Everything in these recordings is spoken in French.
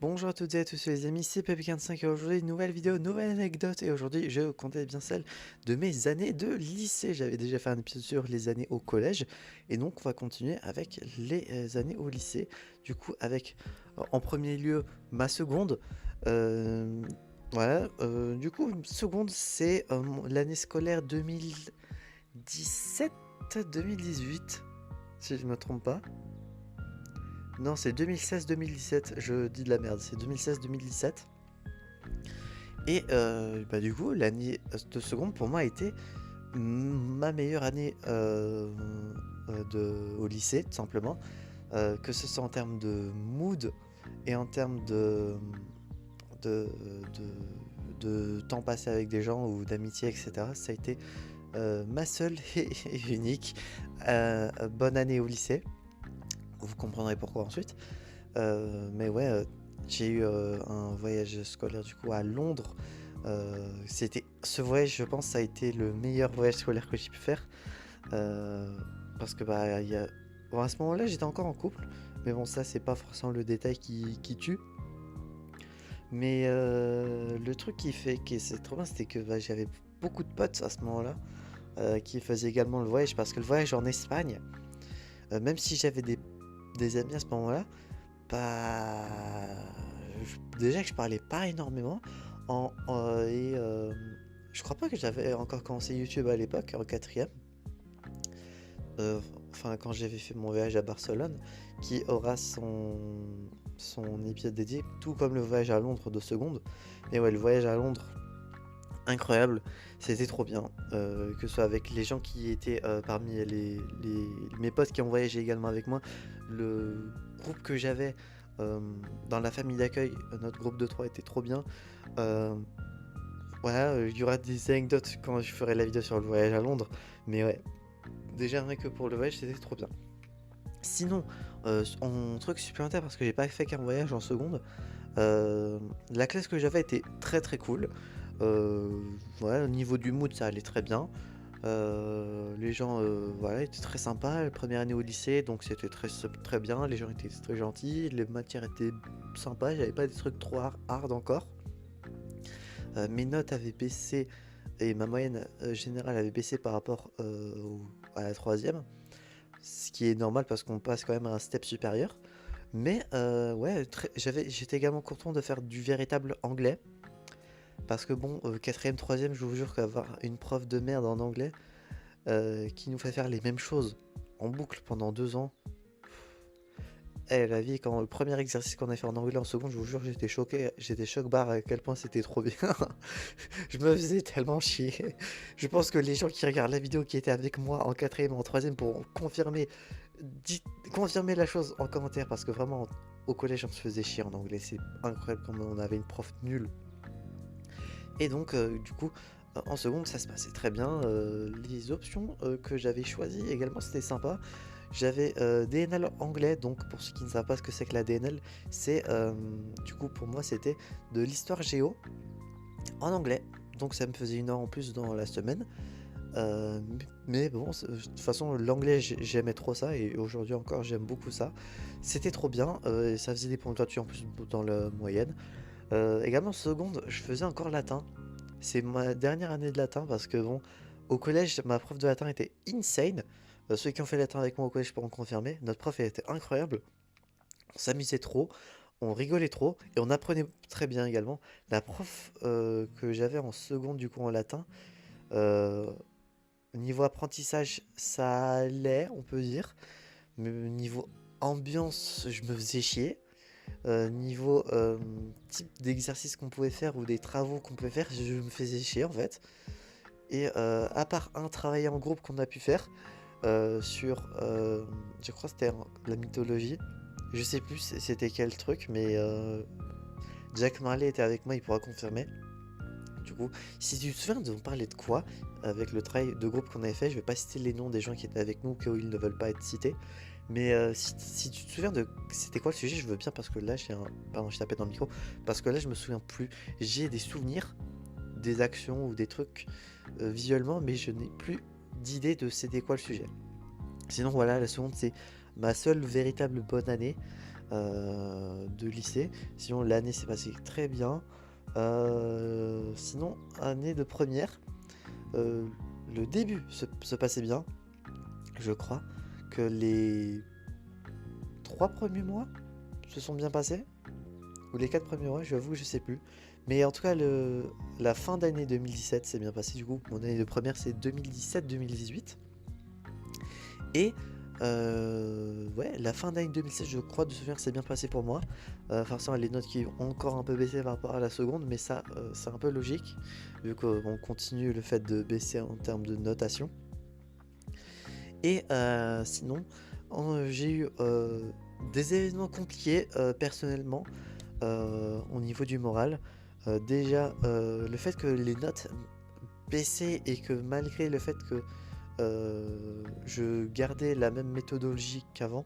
Bonjour à toutes et à tous les amis, c'est Pep45 et aujourd'hui une nouvelle vidéo, nouvelle anecdote et aujourd'hui je comptais bien celle de mes années de lycée. J'avais déjà fait un épisode sur les années au collège et donc on va continuer avec les années au lycée. Du coup avec en premier lieu ma seconde. Euh, du coup seconde c'est l'année scolaire 2017-2018 si je ne me trompe pas. Non, c'est 2016-2017, je dis de la merde, c'est 2016-2017. Et du coup, l'année de seconde pour moi a été ma meilleure année au lycée, tout simplement. Que ce soit en termes de mood et en termes de, de temps passé avec des gens ou d'amitié, etc. Ça a été ma seule et unique bonne année au lycée. Vous comprendrez pourquoi ensuite. Mais ouais, j'ai eu un voyage scolaire du coup à Londres. C'était ce voyage, je pense, ça a été le meilleur voyage scolaire que j'ai pu faire. Euh, Parce que bon, à ce moment-là, j'étais encore en couple. Mais bon, ça, c'est pas forcément le détail qui tue. Mais le truc qui c'est trop bien, c'était que j'avais beaucoup de potes à ce moment-là qui faisaient également le voyage. Parce que le voyage en Espagne, même si j'avais des amis à ce moment-là, pas. Déjà que je parlais pas énormément. Je crois pas que j'avais encore commencé YouTube à l'époque, en quatrième. Euh, enfin, quand j'avais fait mon voyage à Barcelone, qui aura son épisode dédié, tout comme le voyage à Londres de seconde. Mais ouais, le voyage à Londres, incroyable, c'était trop bien. Que ce soit avec les gens qui étaient parmi mes potes qui ont voyagé également avec moi, le groupe que j'avais dans la famille d'accueil, notre groupe de trois était trop bien. Euh, il y aura des anecdotes quand je ferai la vidéo sur le voyage à Londres, mais ouais, déjà rien que pour le voyage, c'était trop bien. Sinon, en truc supplémentaire, parce que j'ai pas fait qu'un voyage en seconde, la classe que j'avais était très très cool. Euh, au niveau du mood, ça allait très bien. Les gens étaient très sympas. La première année au lycée, donc c'était très bien. Les gens étaient très gentils. Les matières étaient sympas. J'avais pas des trucs trop hard encore. Mes notes avaient baissé et ma moyenne générale avait baissé par rapport à la troisième. Ce qui est normal parce qu'on passe quand même à un step supérieur. Mais j'étais également content de faire du véritable anglais. Parce que bon, quatrième, troisième, je vous jure qu'avoir une prof de merde en anglais qui nous fait faire les mêmes choses en boucle pendant 2 ans. La vie, quand le premier exercice qu'on a fait en anglais en seconde, je vous jure, j'étais choqué, j'étais choc-barre à quel point c'était trop bien. Je me faisais tellement chier. Je pense que les gens qui regardent la vidéo qui étaient avec moi en quatrième et en troisième pourront confirmer la chose en commentaire parce que vraiment, au collège, on se faisait chier en anglais. C'est incroyable comme on avait une prof nulle. Et donc, du coup, en seconde, ça se passait très bien. Les options que j'avais choisies également, c'était sympa. J'avais DNL anglais, donc pour ceux qui ne savent pas ce que c'est que la DNL, c'est du coup pour moi c'était de l'histoire géo en anglais. Donc ça me faisait 1 heure en plus dans la semaine. Euh, mais bon, de toute façon, l'anglais j'aimais trop ça et aujourd'hui encore j'aime beaucoup ça. C'était trop bien, et ça faisait des ponctuations en plus dans la moyenne. Également, seconde, je faisais encore latin. C'est ma dernière année de latin parce que bon, au collège, ma prof de latin était insane. Ceux qui ont fait latin avec moi au collège pourront confirmer. Notre prof, elle était incroyable. On s'amusait trop, on rigolait trop et on apprenait très bien également. La prof que j'avais en seconde, du coup en latin, euh, niveau apprentissage, ça allait, on peut dire. Mais niveau ambiance, je me faisais chier. Niveau type d'exercice qu'on pouvait faire ou des travaux qu'on pouvait faire, je me faisais chier en fait. Et à part un travail en groupe qu'on a pu faire sur, je crois que c'était la mythologie, je sais plus c'était quel truc, mais Jack Marley était avec moi, il pourra confirmer. Du coup, si tu te souviens de parler de quoi avec le travail de groupe qu'on avait fait, je vais pas citer les noms des gens qui étaient avec nous, car ils ne veulent pas être cités. Mais si tu te souviens de c'était quoi le sujet, je veux bien parce que là j'ai un. Pardon, je tapais dans le micro. Parce que là je me souviens plus. J'ai des souvenirs, des actions ou des trucs visuellement, mais je n'ai plus d'idée de c'était quoi le sujet. Sinon voilà, la seconde c'est ma seule véritable bonne année. de lycée. Sinon, l'année s'est passée très bien. Sinon, année de première, euh, le début se passait bien. Je crois que les 3 premiers mois se sont bien passés. Ou les 4 premiers mois, j'avoue que je sais plus. Mais en tout cas, la fin d'année 2017 s'est bien passée. Du coup, mon année de première, c'est 2017-2018. Et ouais, la fin d'année 2016, je crois de se souvenir, c'est bien passé pour moi. Forcément, les notes qui ont encore un peu baissé par rapport à la seconde, mais ça, c'est un peu logique, vu qu'on continue le fait de baisser en termes de notation. Et sinon, j'ai eu des événements compliqués personnellement au niveau du moral. Déjà, le fait que les notes baissaient et que malgré le fait que je gardais la même méthodologie qu'avant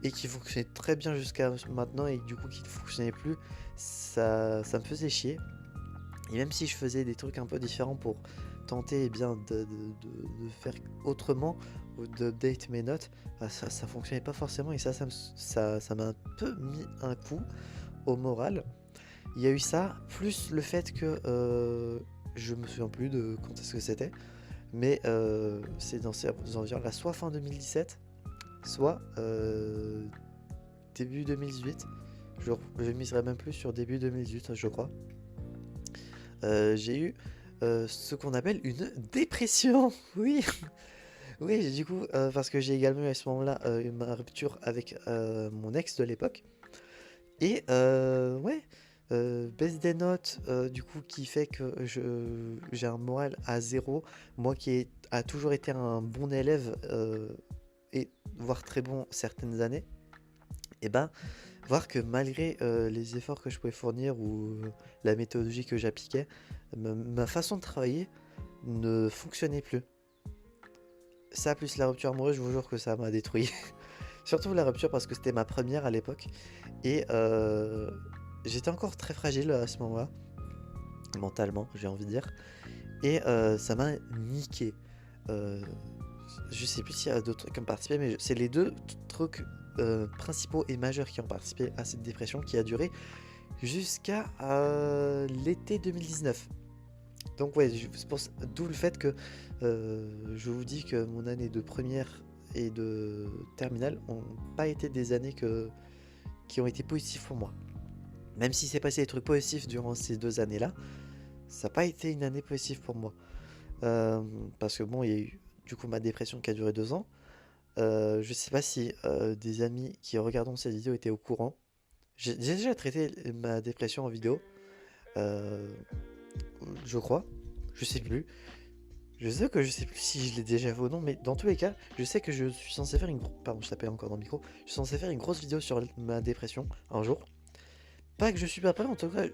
et qui fonctionnait très bien jusqu'à maintenant et du coup qui ne fonctionnait plus, ça me faisait chier. Et même si je faisais des trucs un peu différents pour tenter bien de faire autrement ou d'update mes notes, bah, ça fonctionnait pas forcément et ça m'a un peu mis un coup au moral. Il y a eu ça, plus le fait que je me souviens plus de quand est-ce que c'était, mais c'est dans ces environs là, soit fin 2017, soit début 2018. Je miserais même plus sur début 2018, je crois. J'ai eu ce qu'on appelle une dépression. Oui, oui, du coup, parce que j'ai également eu à ce moment-là ma rupture avec mon ex de l'époque. Et ouais, baisse des notes, du coup, qui fait que j'ai un moral à zéro. Moi qui a toujours été un bon élève, et voire très bon certaines années, et ben, voir que malgré les efforts que je pouvais fournir ou la méthodologie que j'appliquais, ma façon de travailler ne fonctionnait plus. Ça plus la rupture amoureuse, je vous jure que ça m'a détruit. Surtout la rupture parce que c'était ma première à l'époque. Et j'étais encore très fragile à ce moment-là, mentalement, j'ai envie de dire. Et ça m'a niqué. Euh, je sais plus s'il y a d'autres trucs qui ont participé, mais c'est les deux trucs principaux et majeurs qui ont participé à cette dépression qui a duré jusqu'à l'été 2019. Donc ouais, d'où le fait que je vous dis que mon année de première et de terminale n'ont pas été des années qui ont été positives pour moi. Même si s'est passé des trucs positifs durant ces 2 années-là, ça n'a pas été une année positive pour moi. Parce que bon, il y a eu du coup ma dépression qui a duré 2 ans. Je sais pas si des amis qui regardent cette vidéo étaient au courant. J'ai déjà traité ma dépression en vidéo. Euh, je crois. Je sais plus. Je sais plus si je l'ai déjà fait ou non, mais dans tous les cas, je sais que je suis censé faire Pardon, je t'appelle encore dans le micro. Je suis censé faire une grosse vidéo sur ma dépression un jour. Pas que je suis pas prêt, en tout cas,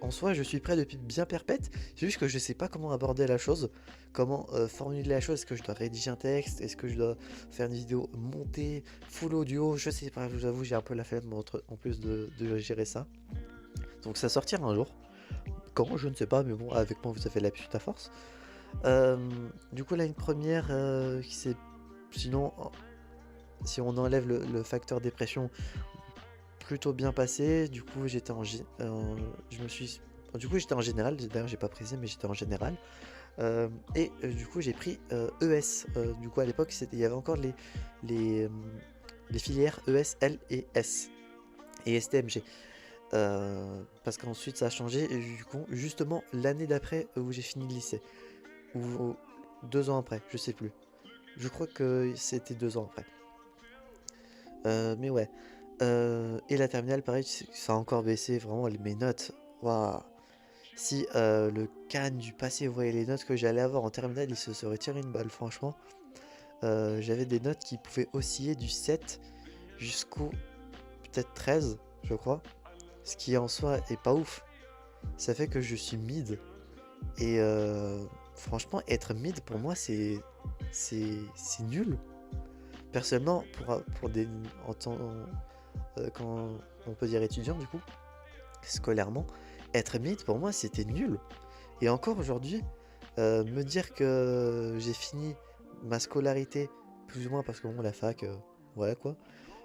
en soi, je suis prêt depuis bien perpète. C'est juste que je sais pas comment aborder la chose, comment formuler la chose. Est-ce que je dois rédiger un texte? Est-ce que je dois faire une vidéo montée, full audio? Je sais pas, je vous avoue, j'ai un peu la flemme en plus de gérer ça. Donc ça sortira un jour. Quand? Je ne sais pas, mais bon, avec moi, vous avez l'habitude à force. Du coup, là, une première qui s'est. Sinon, si on enlève le facteur dépression, plutôt bien passé. Du coup, je me suis. Du coup, j'étais en général. D'ailleurs, j'ai pas précisé, mais j'étais en général. Et du coup, j'ai pris ES. Du coup, à l'époque, il y avait encore les, euh, les filières ES, L et S et STMG. Parce qu'ensuite, ça a changé. Et du coup, justement, l'année d'après où j'ai fini le lycée, ou 2 ans après, je sais plus. Je crois que c'était 2 ans après. Mais ouais. Et la terminale, pareil, ça a encore baissé vraiment mes notes. Waouh. Si le Cannes du passé voyait les notes que j'allais avoir en terminale, il se serait tiré une balle, franchement. J'avais des notes qui pouvaient osciller du 7 jusqu'au peut-être 13, je crois. Ce qui en soi est pas ouf. Ça fait que je suis mid. Et franchement, être mid pour moi, c'est nul. Personnellement, pour des en temps, quand on peut dire étudiant du coup, scolairement, être mid pour moi c'était nul. Et encore aujourd'hui, me dire que j'ai fini ma scolarité plus ou moins parce que bon la fac, voilà quoi,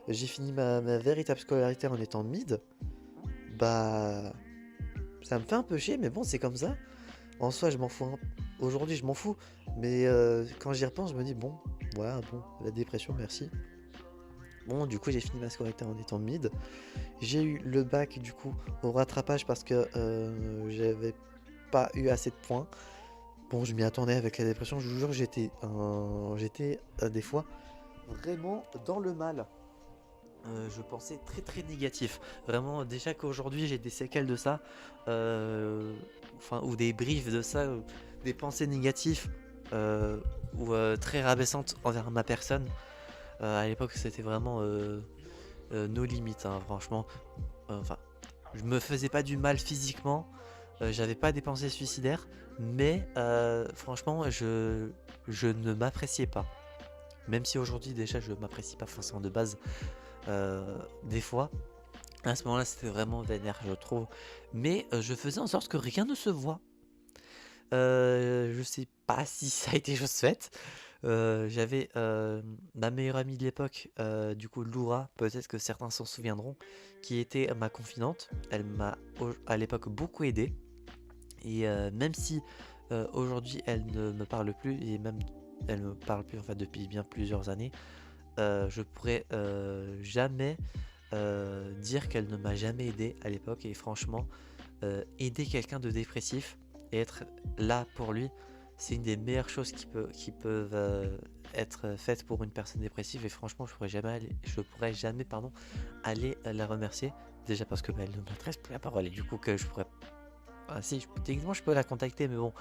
j'ai fini ma véritable scolarité en étant mid, bah ça me fait un peu chier, mais bon, c'est comme ça. En soi, je m'en fous. Aujourd'hui, je m'en fous, mais quand j'y repense, je me dis bon, voilà, bon, la dépression, merci. Bon, du coup, j'ai fini ma scolarité en étant mid. J'ai eu le bac, du coup, au rattrapage parce que j'avais pas eu assez de points. Bon, je m'y attendais avec la dépression, je vous jure, j'étais des fois vraiment dans le mal. Je pensais très très négatif. Vraiment, déjà qu'aujourd'hui j'ai des séquelles de ça, enfin, ou des briefs de ça, des pensées négatives, euh, ou très rabaissantes envers ma personne. À l'époque, c'était vraiment nos limites, hein, franchement. Enfin, je me faisais pas du mal physiquement, j'avais pas des pensées suicidaires, mais franchement, je ne m'appréciais pas. Même si aujourd'hui, déjà, je m'apprécie pas forcément de base, des fois. À ce moment-là, c'était vraiment vénère, je trouve. Mais je faisais en sorte que rien ne se voit. Je sais pas si ça a été chose faite. J'avais ma meilleure amie de l'époque, du coup Laura, peut-être que certains s'en souviendront, qui était ma confidente. Elle m'a à l'époque beaucoup aidé. Et même si aujourd'hui elle ne me parle plus, et même elle me parle plus en fait depuis bien plusieurs années, je pourrais jamais dire qu'elle ne m'a jamais aidé à l'époque. Et franchement, aider quelqu'un de dépressif et être là pour lui, c'est une des meilleures choses qui peuvent être faites pour une personne dépressive. Et franchement, je pourrais jamais pardon, aller la remercier. Déjà parce que elle ne m'adresse plus la parole et du coup que je pourrais... Ah si, techniquement je peux la contacter, mais bon,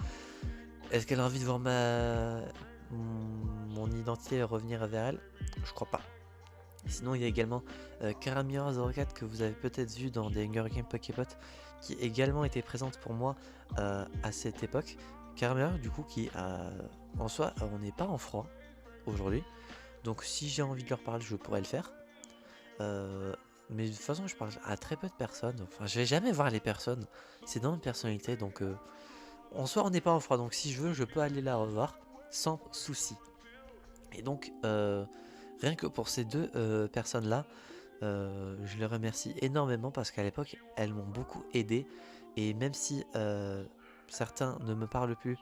est-ce qu'elle a envie de voir mon identité revenir vers elle? Je crois pas. Sinon, il y a également Karamira04 que vous avez peut-être vu dans des Hunger Games Poképot, qui également était présente pour moi à cette époque. Karamira, du coup, qui en soi, on n'est pas en froid aujourd'hui, donc si j'ai envie de leur parler, je pourrais le faire. Mais de toute façon, je parle à très peu de personnes. Enfin, je vais jamais voir les personnes. C'est dans ma personnalité, donc en soi, on n'est pas en froid. Donc si je veux, je peux aller la revoir sans souci. Et donc, rien que pour ces deux personnes-là, je les remercie énormément parce qu'à l'époque, elles m'ont beaucoup aidé. Et même si certains ne me parlent plus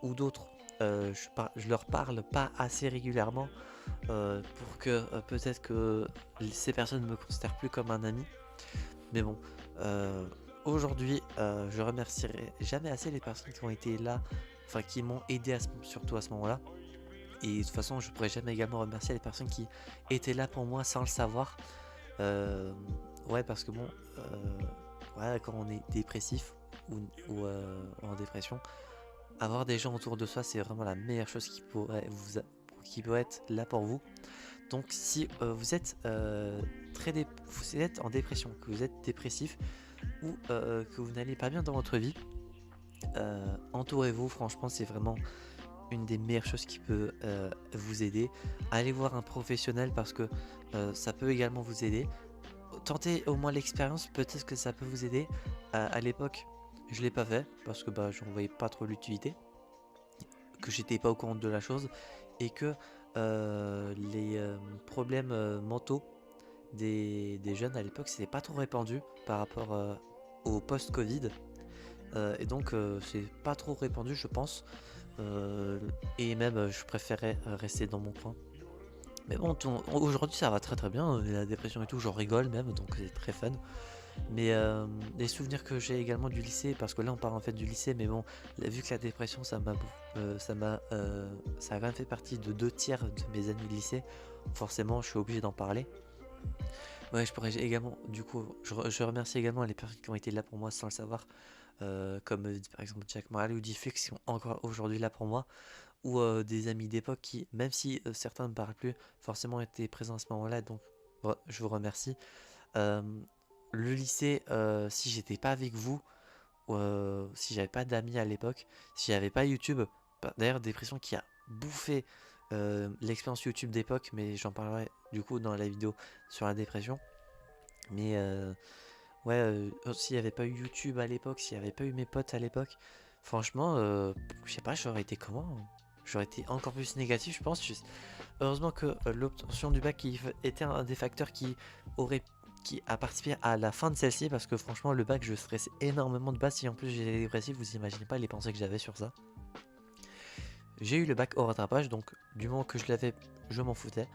ou d'autres, je leur parle pas assez régulièrement pour que peut-être que ces personnes ne me considèrent plus comme un ami. Mais bon, aujourd'hui, je remercierai jamais assez les personnes qui ont été là, enfin qui m'ont aidé surtout à ce moment-là. Et de toute façon, je pourrais jamais également remercier les personnes qui étaient là pour moi sans le savoir. Euh, ouais, parce que bon, ouais, quand on est dépressif ou en dépression, avoir des gens autour de soi, c'est vraiment la meilleure chose qui pourrait être là pour vous. Donc, si vous êtes vous êtes en dépression, que vous êtes dépressif ou que vous n'allez pas bien dans votre vie, entourez-vous. Franchement, c'est vraiment une des meilleures choses qui peut vous aider. Allez voir un professionnel parce que ça peut également vous aider. Tentez au moins l'expérience, peut-être que ça peut vous aider. À l'époque, je l'ai pas fait parce que bah, j'en voyais pas trop l'utilité, que j'étais pas au courant de la chose et que les problèmes mentaux des jeunes à l'époque c'était pas trop répandu par rapport au post-Covid. Et donc c'est pas trop répandu je pense. Et même je préférais rester dans mon coin. Mais bon, aujourd'hui ça va très très bien, la dépression et tout, j'en rigole même, donc c'est très fun. Mais des souvenirs que j'ai également du lycée, parce que là on parle en fait du lycée, mais bon, vu que la dépression ça a quand même fait partie de 2 tiers de mes années de lycée, forcément je suis obligé d'en parler. Ouais, je pourrais également, du coup, je remercie également les personnes qui ont été là pour moi sans le savoir, comme par exemple Jack Morley ou Diffix qui sont encore aujourd'hui là pour moi, ou des amis d'époque qui, même si certains ne me parlent plus, forcément étaient présents à ce moment-là, donc je vous remercie. Euh, le lycée, si j'étais pas avec vous, ou si j'avais pas d'amis à l'époque, si j'avais pas YouTube, d'ailleurs dépression qui a bouffé l'expérience YouTube d'époque, mais j'en parlerai du coup dans la vidéo sur la dépression. Mais ouais, s'il n'y avait pas eu YouTube à l'époque, s'il n'y avait pas eu mes potes à l'époque, franchement, je sais pas, j'aurais été comment? j'aurais été encore plus négatif, je pense. Heureusement que l'obtention du bac était un des facteurs qui a participé à la fin de celle-ci, parce que franchement, le bac, je stressais énormément de base. Si en plus j'ai des dépressifs, vous imaginez pas les pensées que j'avais sur ça. J'ai eu le bac au rattrapage, donc du moment que je l'avais, je m'en foutais.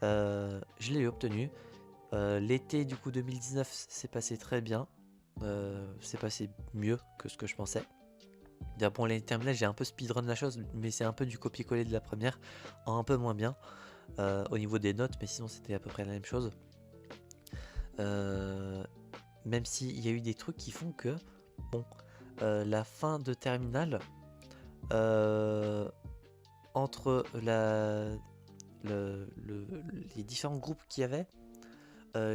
Je l'ai obtenu. L'été du coup 2019 s'est passé très bien. C'est passé mieux que ce que je pensais. Bon, l'année terminale, j'ai un peu speedrun la chose, mais c'est un peu du copier-coller de la première, en un peu moins bien au niveau des notes, mais sinon c'était à peu près la même chose. Même s'il y a eu des trucs qui font que, bon, la fin de terminale, entre les différents groupes qu'il y avait,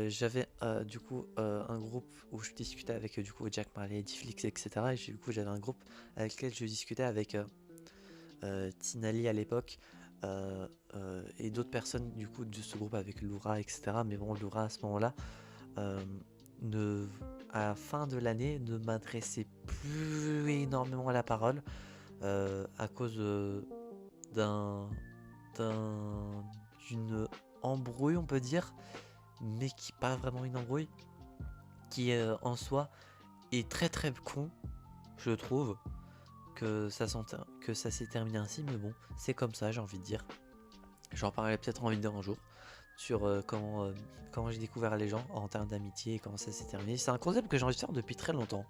j'avais du coup un groupe où je discutais avec du coup Jack Marley, Difflix, etc. Et du coup j'avais un groupe avec lequel je discutais avec Tinali à l'époque et d'autres personnes du coup de ce groupe avec Loura, etc. Mais bon, Loura à ce moment-là, à la fin de l'année, ne m'adressait plus énormément à la parole à cause d'une embrouille, on peut dire, mais qui pas vraiment une embrouille, qui en soi est très très con, je trouve, que ça s'est terminé ainsi, mais bon, c'est comme ça, j'ai envie de dire. J'en parlerai peut-être en vidéo un jour sur comment j'ai découvert les gens en termes d'amitié et comment ça s'est terminé. C'est un concept que j'ai envie de faire depuis très longtemps,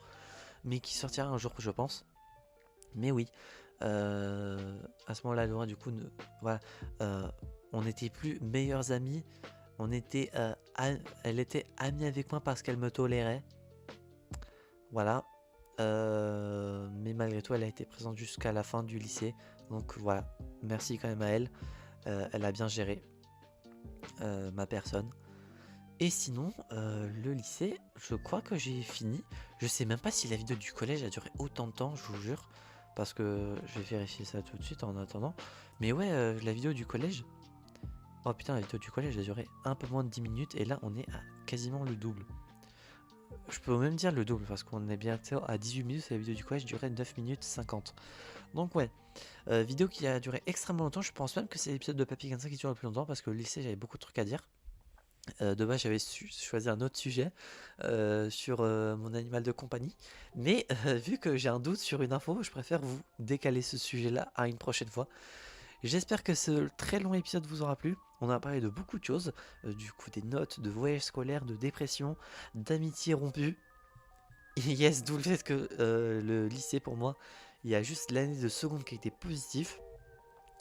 mais qui sortira un jour, je pense. Mais oui, à ce moment-là, Laura, du coup, voilà, on n'était plus meilleurs amis. Elle était amie avec moi parce qu'elle me tolérait. Voilà. Mais malgré tout, elle a été présente jusqu'à la fin du lycée. Donc voilà, merci quand même à elle. Elle a bien géré ma personne. Et sinon, le lycée, je crois que j'ai fini. Je sais même pas si la vidéo du collège a duré autant de temps, je vous jure. Parce que je vais vérifier ça tout de suite en attendant. Mais ouais, la vidéo du collège. Oh putain, la vidéo du collège a duré un peu moins de 10 minutes. Et là, on est à quasiment le double. Je peux même dire le double parce qu'on est bientôt à 18 minutes et la vidéo du collège durait 9 minutes 50. Donc ouais, vidéo qui a duré extrêmement longtemps. Je pense même que c'est l'épisode de Papy 25 qui dure le plus longtemps parce que le lycée, j'avais beaucoup de trucs à dire. De base, j'avais choisi un autre sujet sur mon animal de compagnie. Mais vu que j'ai un doute sur une info, je préfère vous décaler ce sujet-là à une prochaine fois. J'espère que ce très long épisode vous aura plu. On a parlé de beaucoup de choses, du coup des notes, de voyages scolaires, de dépression, d'amitié rompue. Et yes, d'où le fait que le lycée pour moi, il y a juste l'année de seconde qui a été positive.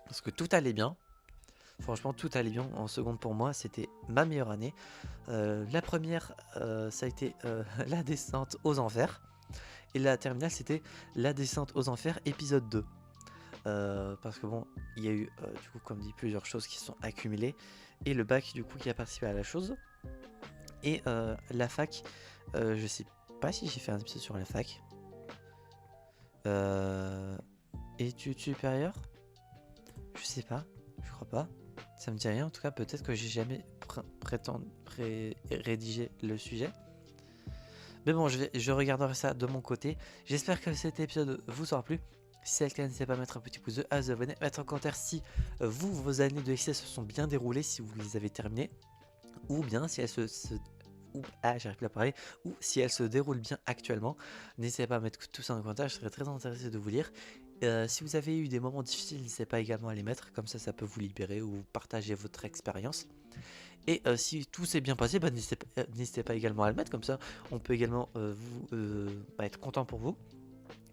Parce que tout allait bien. Franchement, tout allait bien en seconde pour moi. C'était ma meilleure année. La première, ça a été la descente aux enfers. Et la terminale, c'était la descente aux enfers, épisode 2. Parce que bon, il y a eu du coup comme dit plusieurs choses qui se sont accumulées et le bac du coup qui a participé à la chose et la fac, je sais pas si j'ai fait un épisode sur la fac. Études supérieures, je sais pas, je crois pas, ça me dit rien. En tout cas, peut-être que j'ai jamais rédigé le sujet. Mais bon, je regarderai ça de mon côté. J'espère que cet épisode vous aura plu. Si c'est le cas, n'hésitez pas à mettre un petit pouce bleu, à vous abonner, mettre en commentaire si vos années de lycée se sont bien déroulées, si vous les avez terminées, ou bien si elles j'arrive plus à parler, ou si elles se déroulent bien actuellement. N'hésitez pas à mettre tout ça en commentaire, je serais très intéressé de vous lire. Si vous avez eu des moments difficiles, n'hésitez pas également à les mettre, comme ça peut vous libérer ou partager votre expérience. Et si tout s'est bien passé, n'hésitez pas également à le mettre, comme ça on peut également être content pour vous.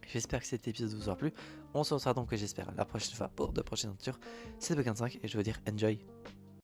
J'espère que cet épisode vous aura plu. On se retrouvera donc, j'espère, la prochaine fois pour de prochaines aventures. C'est Papy 25 et je veux dire enjoy.